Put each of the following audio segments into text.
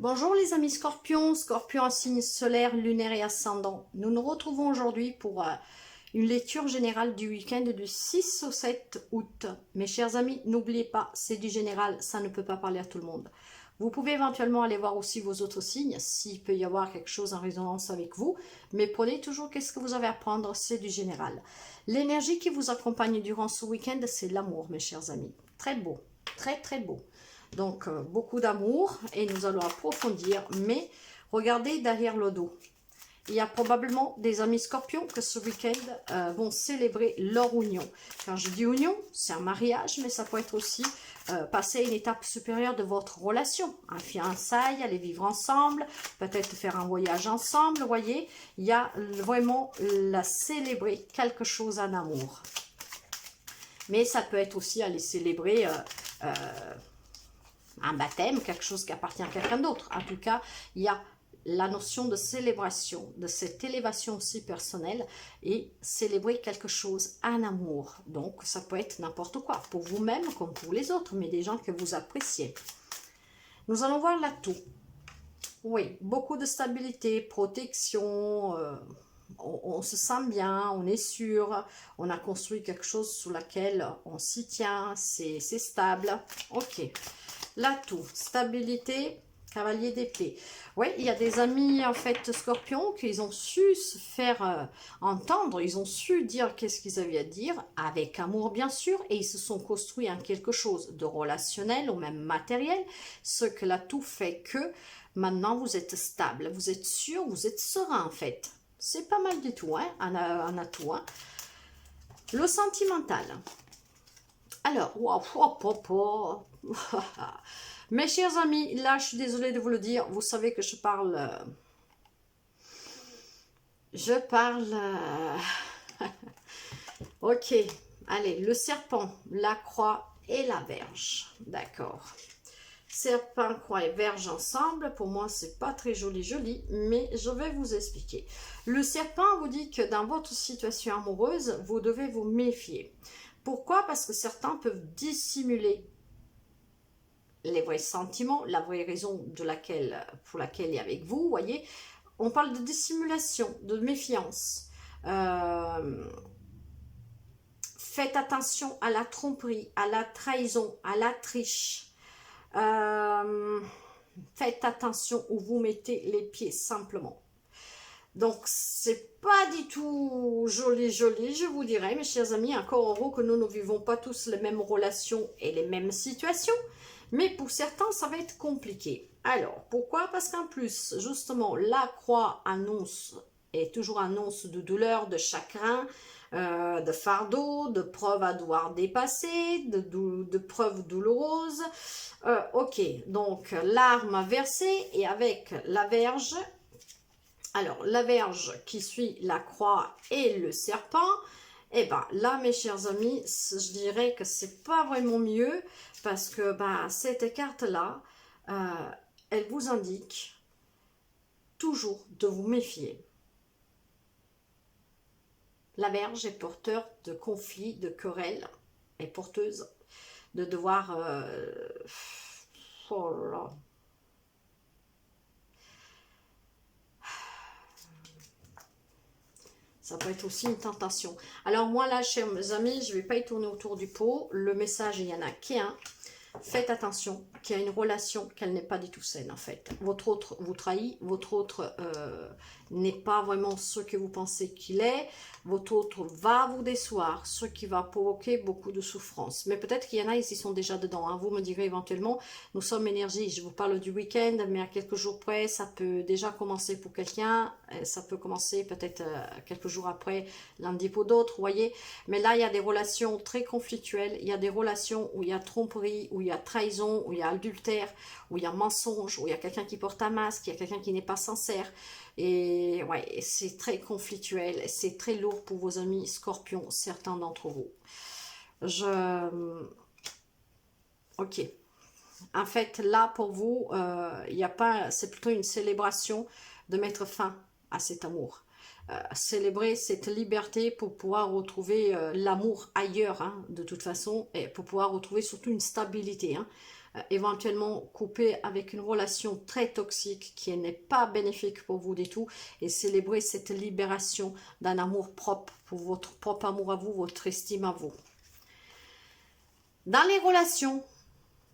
Bonjour les amis Scorpions, Scorpion en signe solaire, lunaire et ascendant. Nous nous retrouvons aujourd'hui pour une lecture générale du week-end du 6 au 7 août. Mes chers amis, n'oubliez pas, c'est du général, ça ne peut pas parler à tout le monde. Vous pouvez éventuellement aller voir aussi vos autres signes, s'il peut y avoir quelque chose en résonance avec vous, mais prenez toujours qu'est-ce que vous avez à prendre, c'est du général. L'énergie qui vous accompagne durant ce week-end, c'est l'amour, mes chers amis. Très beau, très très beau. Donc, beaucoup d'amour et nous allons approfondir, mais regardez derrière le dos. Il y a probablement des amis scorpions que ce week-end vont célébrer leur union. Quand je dis union, c'est un mariage, mais ça peut être aussi passer à une étape supérieure de votre relation. Un fiançailles, aller vivre ensemble, peut-être faire un voyage ensemble, vous voyez. Il y a vraiment la célébrer quelque chose en amour. Mais ça peut être aussi aller célébrer un baptême, quelque chose qui appartient à quelqu'un d'autre. En tout cas, il y a la notion de célébration, de cette élévation aussi personnelle et célébrer quelque chose en amour. Donc, ça peut être n'importe quoi, pour vous-même comme pour les autres, mais des gens que vous appréciez. Nous allons voir l'atout. Oui, beaucoup de stabilité, protection, on se sent bien, on est sûr, on a construit quelque chose sur laquelle on s'y tient, c'est stable. Ok. L'atout, stabilité, cavalier d'épée. Oui, il y a des amis, en fait, scorpions, qu'ils ont su se faire entendre, ils ont su dire qu'est-ce qu'ils avaient à dire, avec amour, bien sûr, et ils se sont construits en quelque chose de relationnel ou même matériel, ce que l'atout fait que maintenant vous êtes stable, vous êtes sûr, vous êtes serein, en fait. C'est pas mal du tout, hein, un atout, hein. Le sentimental. Alors, mes chers amis, là je suis désolée de vous le dire, vous savez que je parle, ok, allez, le serpent, la croix et la verge, d'accord. Serpent, croix et verge ensemble, pour moi c'est pas très joli, mais je vais vous expliquer. Le serpent vous dit que dans votre situation amoureuse, vous devez vous méfier. Pourquoi? Parce que certains peuvent dissimuler les vrais sentiments, la vraie raison pour laquelle il est avec vous, voyez. On parle de dissimulation, de méfiance. Faites attention à la tromperie, à la trahison, à la triche. Faites attention où vous mettez les pieds simplement. Donc, c'est pas du tout joli, je vous dirais, mes chers amis, encore heureux que nous ne vivons pas tous les mêmes relations et les mêmes situations, mais pour certains, ça va être compliqué. Alors, pourquoi? Parce qu'en plus, justement, la croix est toujours annonce de douleur, de chagrin, de fardeau, de preuves à devoir dépasser, de preuves douloureuses. Ok, donc larmes versées et avec la verge. Alors, la verge qui suit la croix et le serpent, eh bien là, mes chers amis, je dirais que c'est pas vraiment mieux parce que cette carte-là, elle vous indique toujours de vous méfier. La verge est porteur de conflits, de querelles, est porteuse de devoir... oh là là. Ça peut être aussi une tentation. Alors moi là, chers amis, je ne vais pas y tourner autour du pot. Le message, il y en a qu'un. Faites attention qu'il y a une relation qu'elle n'est pas du tout saine en fait. Votre autre vous trahit, votre autre n'est pas vraiment ce que vous pensez qu'il est. Votre autre va vous décevoir, ce qui va provoquer beaucoup de souffrance. Mais peut-être qu'il y en a, ils y sont déjà dedans. Hein. Vous me direz éventuellement, nous sommes énergie, je vous parle du week-end, mais à quelques jours près, ça peut déjà commencer pour quelqu'un. Ça peut commencer peut-être quelques jours après, lundi pour d'autres, vous voyez. Mais là, il y a des relations très conflictuelles. Il y a des relations où il y a tromperie, où il y a trahison, où il y a adultère, où il y a mensonge, où il y a quelqu'un qui porte un masque, il y a quelqu'un qui n'est pas sincère. Et ouais, c'est très conflictuel, c'est très lourd pour vos amis scorpions, certains d'entre vous. Ok. En fait, là, pour vous, il n'y a pas, c'est plutôt une célébration de mettre fin à cet amour. Célébrer cette liberté pour pouvoir retrouver l'amour ailleurs, hein, de toute façon, et pour pouvoir retrouver surtout une stabilité. Hein. éventuellement couper avec une relation très toxique qui n'est pas bénéfique pour vous du tout, et célébrer cette libération d'un amour propre, pour votre propre amour à vous, votre estime à vous. Dans les relations,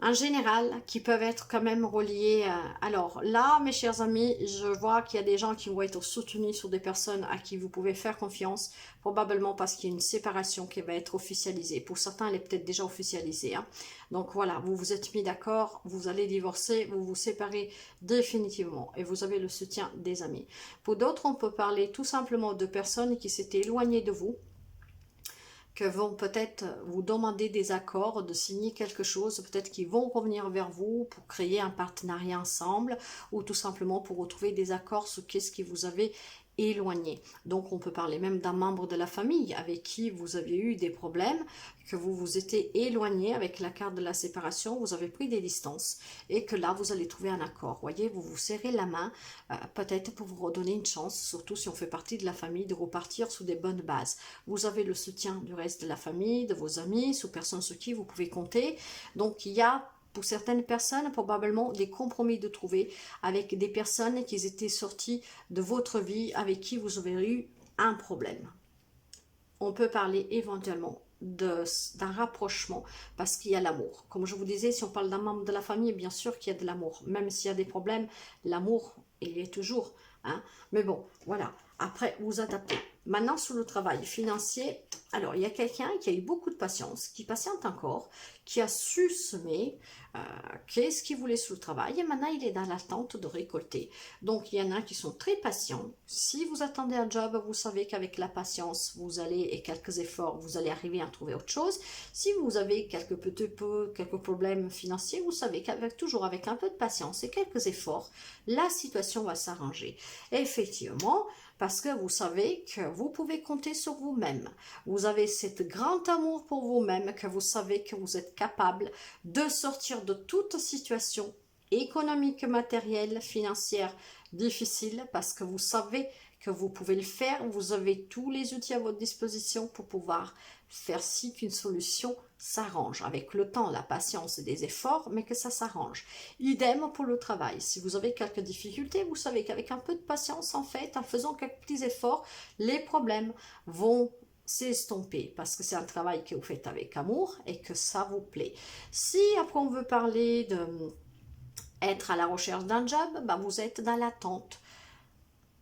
en général, qui peuvent être quand même reliés. Alors là, mes chers amis, je vois qu'il y a des gens qui vont être soutenus sur des personnes à qui vous pouvez faire confiance, probablement parce qu'il y a une séparation qui va être officialisée. Pour certains, elle est peut-être déjà officialisée. Hein. Donc voilà, vous vous êtes mis d'accord, vous allez divorcer, vous vous séparez définitivement et vous avez le soutien des amis. Pour d'autres, on peut parler tout simplement de personnes qui s'étaient éloignées de vous, que vont peut-être vous demander des accords, de signer quelque chose, peut-être qu'ils vont revenir vers vous pour créer un partenariat ensemble, ou tout simplement pour retrouver des accords sur qu'est-ce qui vous avait éloigné. Donc on peut parler même d'un membre de la famille avec qui vous avez eu des problèmes, que vous vous étiez éloigné avec la carte de la séparation, vous avez pris des distances et que là vous allez trouver un accord. Voyez, vous vous serrez la main, peut-être pour vous redonner une chance, surtout si on fait partie de la famille, de repartir sous des bonnes bases. Vous avez le soutien du reste de la famille, de vos amis, sous personnes sur qui vous pouvez compter. Donc il y a pour certaines personnes, probablement des compromis de trouver avec des personnes qui étaient sorties de votre vie, avec qui vous avez eu un problème. On peut parler éventuellement d'un rapprochement parce qu'il y a l'amour. Comme je vous disais, si on parle d'un membre de la famille, bien sûr qu'il y a de l'amour. Même s'il y a des problèmes, l'amour, il est toujours. Hein. Mais bon, voilà. Après, vous adaptez. Maintenant, sur le travail financier, alors, il y a quelqu'un qui a eu beaucoup de patience, qui patiente encore, qui a su semer qu'est-ce qu'il voulait sur le travail, et maintenant, il est dans l'attente de récolter. Donc, il y en a qui sont très patients. Si vous attendez un job, vous savez qu'avec la patience, vous allez, et quelques efforts, vous allez arriver à trouver autre chose. Si vous avez quelques problèmes financiers, vous savez qu'avec toujours avec un peu de patience et quelques efforts, la situation va s'arranger. Effectivement, parce que vous savez que vous pouvez compter sur vous-même. Vous avez cet grand amour pour vous-même, que vous savez que vous êtes capable de sortir de toute situation économique, matérielle, financière difficile, parce que vous savez que vous pouvez le faire. Vous avez tous les outils à votre disposition pour pouvoir faire si qu'une solution s'arrange, avec le temps, la patience et des efforts, mais que ça s'arrange. Idem pour le travail. Si vous avez quelques difficultés, vous savez qu'avec un peu de patience, en fait, en faisant quelques petits efforts, les problèmes vont s'estomper, parce que c'est un travail que vous faites avec amour et que ça vous plaît. Si après on veut parler de être à la recherche d'un job, ben vous êtes dans l'attente.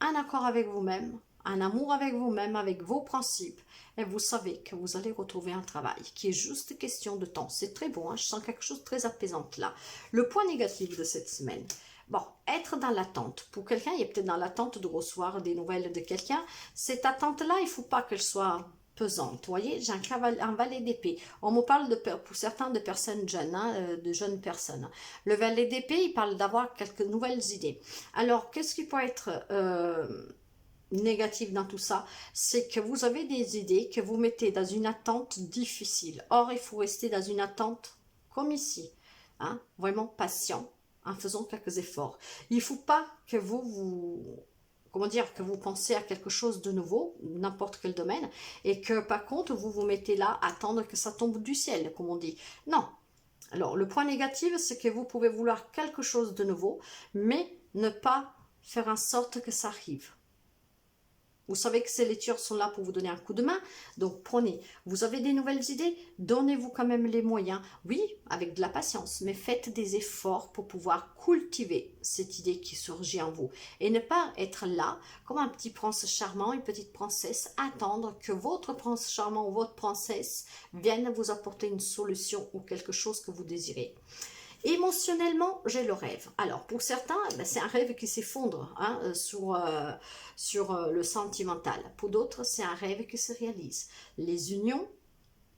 Un accord avec vous-même, un amour avec vous-même, avec vos principes, et vous savez que vous allez retrouver un travail qui est juste question de temps. C'est très bon, hein, je sens quelque chose de très apaisant là. Le point négatif de cette semaine, bon, être dans l'attente. Pour quelqu'un, il est peut-être dans l'attente de recevoir des nouvelles de quelqu'un. Cette attente-là, il ne faut pas qu'elle soit pesante. Vous voyez, j'ai un valet d'épée. On me parle pour certains de personnes jeunes, hein, de jeunes personnes. Le valet d'épée, il parle d'avoir quelques nouvelles idées. Alors, qu'est-ce qui peut être négatif dans tout ça? C'est que vous avez des idées que vous mettez dans une attente difficile. Or, il faut rester dans une attente comme ici, hein, vraiment patient, en faisant quelques efforts. Il ne faut pas que comment dire, que vous pensez à quelque chose de nouveau, n'importe quel domaine, et que par contre, vous vous mettez là à attendre que ça tombe du ciel, comme on dit. Non. Alors, le point négatif, c'est que vous pouvez vouloir quelque chose de nouveau, mais ne pas faire en sorte que ça arrive. Vous savez que ces lectures sont là pour vous donner un coup de main, donc prenez. Vous avez des nouvelles idées, donnez-vous quand même les moyens. Oui, avec de la patience, mais faites des efforts pour pouvoir cultiver cette idée qui surgit en vous. Et ne pas être là, comme un petit prince charmant, une petite princesse, attendre que votre prince charmant ou votre princesse vienne vous apporter une solution ou quelque chose que vous désirez. Émotionnellement, j'ai le rêve. Alors, pour certains, ben, c'est un rêve qui s'effondre hein, sur le sentimental. Pour d'autres, c'est un rêve qui se réalise. Les unions,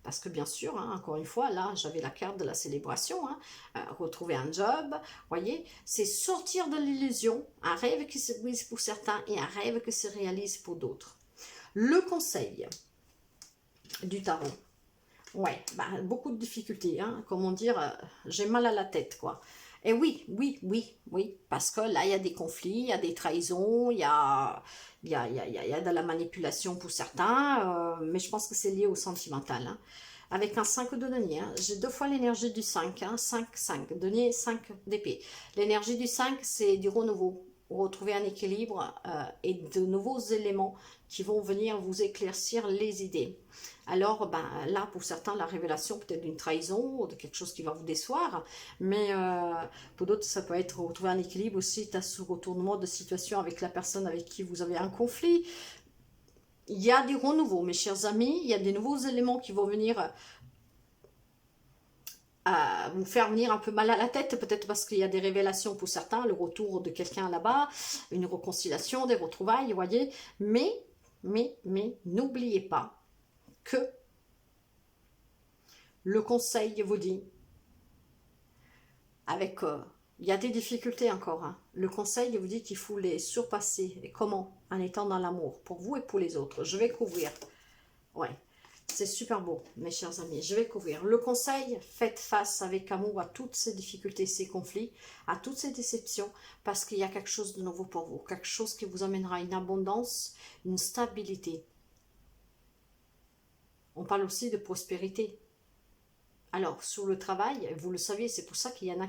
parce que bien sûr, hein, encore une fois, là, j'avais la carte de la célébration, hein, retrouver un job, voyez, c'est sortir de l'illusion, un rêve qui se brise pour certains et un rêve qui se réalise pour d'autres. Le conseil du tarot. Ouais, bah, beaucoup de difficultés, hein, comment dire, j'ai mal à la tête, quoi. Et oui, oui, oui, oui, parce que là, il y a des conflits, il y a des trahisons, il y a de la manipulation pour certains, mais je pense que c'est lié au sentimental, hein. Avec un 5 de denier, hein, j'ai 2 fois l'énergie du 5, hein, 5, 5, denier, 5 d'épée. L'énergie du 5, c'est du renouveau, retrouver un équilibre et de nouveaux éléments qui vont venir vous éclaircir les idées. Alors, ben, là, pour certains, la révélation peut-être d'une trahison ou de quelque chose qui va vous décevoir, mais pour d'autres, ça peut être retrouver un équilibre aussi, à ce retournement de situation avec la personne avec qui vous avez un conflit. Il y a du renouveau, mes chers amis, il y a des nouveaux éléments qui vont venir vous faire venir un peu mal à la tête, peut-être parce qu'il y a des révélations pour certains, le retour de quelqu'un là-bas, une réconciliation, des retrouvailles, vous voyez, mais, n'oubliez pas que le conseil vous dit, avec, il y a des difficultés encore, hein. Le conseil vous dit qu'il faut les surpasser. Et comment? En étant dans l'amour, pour vous et pour les autres. Je vais couvrir. Ouais, c'est super beau, mes chers amis. Je vais couvrir. Le conseil, faites face avec amour à toutes ces difficultés, ces conflits, à toutes ces déceptions, parce qu'il y a quelque chose de nouveau pour vous. Quelque chose qui vous amènera une abondance, une stabilité. On parle aussi de prospérité. Alors, sur le travail, vous le savez, c'est pour ça qu'il y en a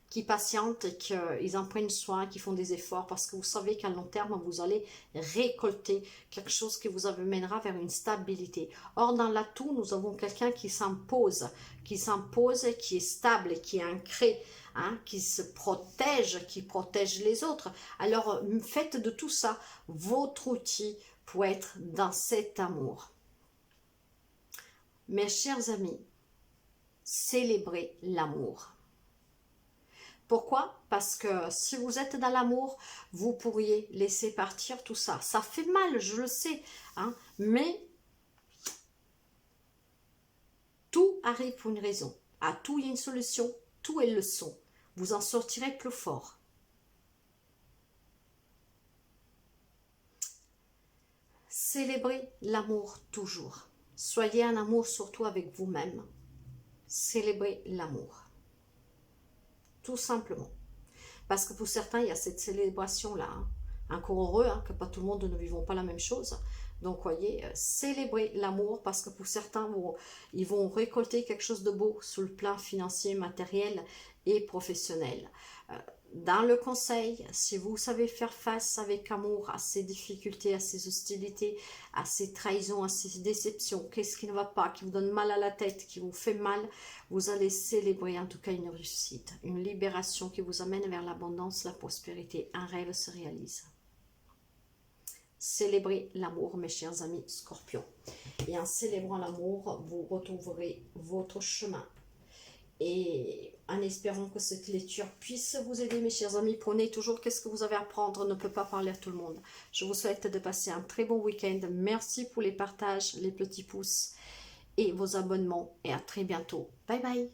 qui patientent, qu'ils en prennent soin, qui font des efforts, parce que vous savez qu'à long terme, vous allez récolter quelque chose qui vous amènera vers une stabilité. Or, dans l'atout, nous avons quelqu'un qui s'impose, qui est stable, qui est ancré, hein, qui se protège, qui protège les autres. Alors, faites de tout ça votre outil pour être dans cet amour. Mes chers amis, célébrez l'amour. Pourquoi? Parce que si vous êtes dans l'amour, vous pourriez laisser partir tout ça. Ça fait mal, je le sais, hein, mais tout arrive pour une raison. À tout, il y a une solution, tout est leçon. Vous en sortirez plus fort. Célébrez l'amour toujours. Soyez en amour surtout avec vous-même. Célébrez l'amour. Tout simplement. Parce que pour certains, il y a cette célébration-là. Hein. Encore heureux hein, que pas tout le monde ne vivons pas la même chose. Donc, voyez, célébrez l'amour parce que pour certains, ils vont récolter quelque chose de beau sur le plan financier, matériel et professionnel. Dans le conseil, si vous savez faire face avec amour à ces difficultés, à ces hostilités, à ces trahisons, à ces déceptions, qu'est-ce qui ne va pas, qui vous donne mal à la tête, qui vous fait mal, vous allez célébrer en tout cas une réussite, une libération qui vous amène vers l'abondance, la prospérité. Un rêve se réalise. Célébrez l'amour, mes chers amis Scorpions. Et en célébrant l'amour, vous retrouverez votre chemin. Et en espérant que cette lecture puisse vous aider, mes chers amis, prenez toujours qu'est-ce que vous avez à apprendre, ne peut pas parler à tout le monde. Je vous souhaite de passer un très bon week-end. Merci pour les partages, les petits pouces et vos abonnements. Et à très bientôt. Bye bye.